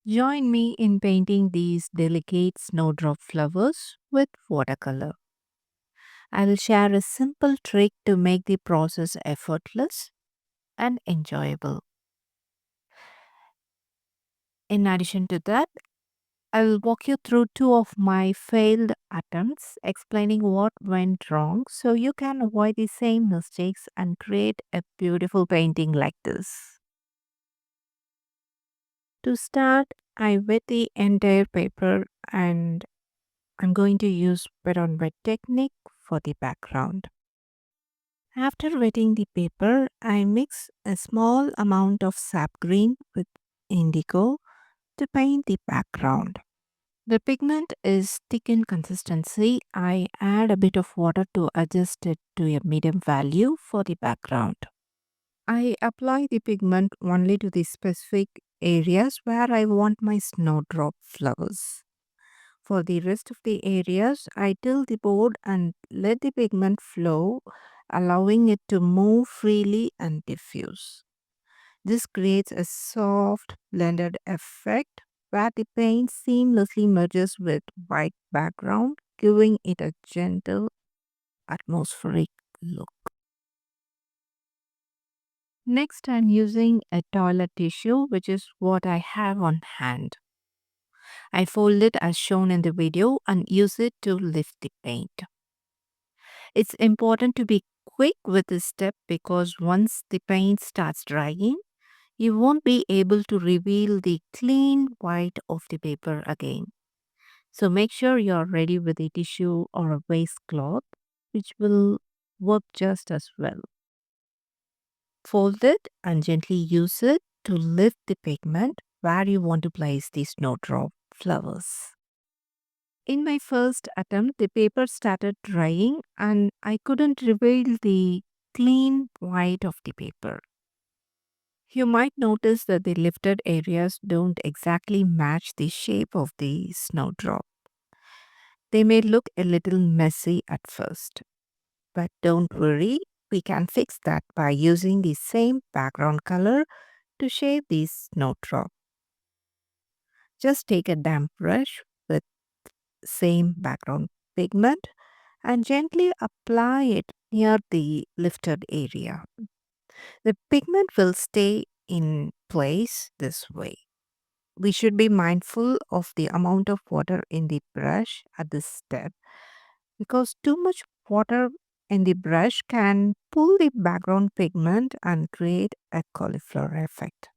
Join me in painting these delicate snowdrop flowers with watercolor. I will share a simple trick to make the process effortless and enjoyable. In addition to that, I will walk you through two of my failed attempts, explaining what went wrong so you can avoid the same mistakes and create a beautiful painting like this. To start, I wet the entire paper and I'm going to use wet on wet technique for the background. After wetting the paper, I mix a small amount of sap green with indigo to paint the background. The pigment is thick in consistency. I add a bit of water to adjust it to a medium value for the background. I apply the pigment only to the specific areas where I want my snowdrop flowers. For the rest of the areas, I tilt the board and let the pigment flow, allowing it to move freely and diffuse. This creates a soft, blended effect where the paint seamlessly merges with white background, giving it a gentle, atmospheric look. Next, I'm using a toilet tissue, which is what I have on hand. I fold it as shown in the video and use it to lift the paint. It's important to be quick with this step because once the paint starts drying, you won't be able to reveal the clean white of the paper again. So make sure you're ready with a tissue or a waste cloth, which will work just as well. Fold it and gently use it to lift the pigment where you want to place the snowdrop flowers. In my first attempt, the paper started drying and I couldn't reveal the clean white of the paper. You might notice that the lifted areas don't exactly match the shape of the snowdrop. They may look a little messy at first, but don't worry, we can fix that by using the same background color to shape the snowdrop. Just take a damp brush with same background pigment and gently apply it near the lifted area. The pigment will stay in place this way. We should be mindful of the amount of water in the brush at this step because too much water in the brush can pull the background pigment and create a cauliflower effect.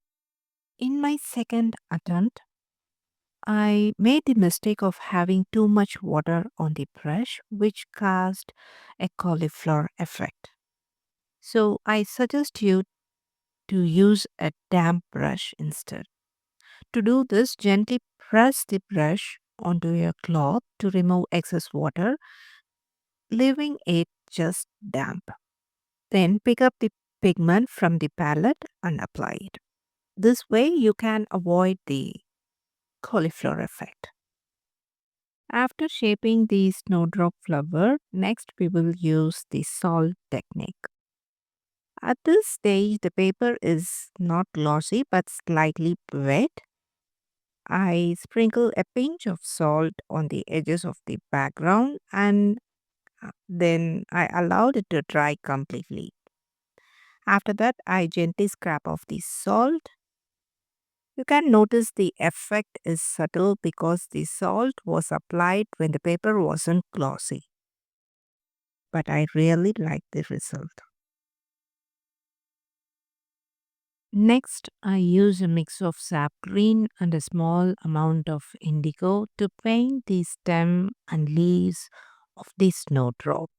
In my second attempt, I made the mistake of having too much water on the brush, which caused a cauliflower effect. So I suggest you to use a damp brush instead. To do this, gently press the brush onto your cloth to remove excess water, leaving it just damp. Then pick up the pigment from the palette and apply it. This way, you can avoid the cauliflower effect. After shaping the snowdrop flower, next we will use the salt technique. At this stage, the paper is not glossy but slightly wet. I sprinkle a pinch of salt on the edges of the background and then I allowed it to dry completely. After that, I gently scrap off the salt. You can notice the effect is subtle because the salt was applied when the paper wasn't glossy. But I really like the result. Next, I use a mix of sap green and a small amount of indigo to paint the stem and leaves of the snowdrop.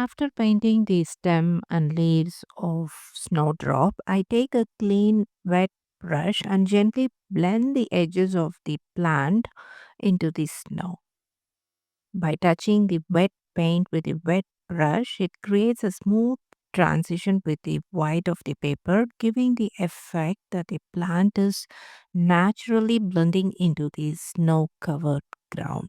After painting the stem and leaves of snowdrop, I take a clean wet brush and gently blend the edges of the plant into the snow. By touching the wet paint with a wet brush, it creates a smooth transition with the white of the paper, giving the effect that the plant is naturally blending into the snow covered ground.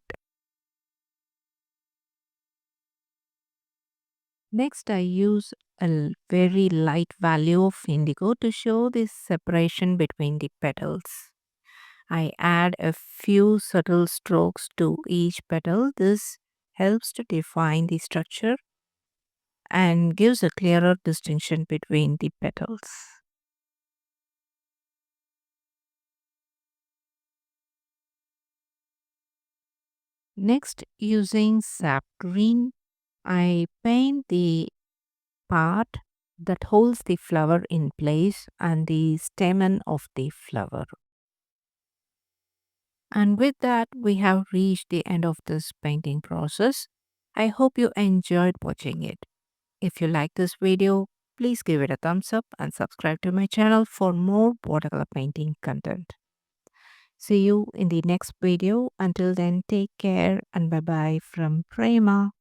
Next, I use a very light value of indigo to show the separation between the petals. I add a few subtle strokes to each petal. This helps to define the structure and gives a clearer distinction between the petals. Next, using sap green, I paint the part that holds the flower in place and the stamen of the flower. And with that, we have reached the end of this painting process. I hope you enjoyed watching it. If you like this video, please give it a thumbs up and subscribe to my channel for more watercolor painting content. See you in the next video. Until then, take care and bye bye from Prema.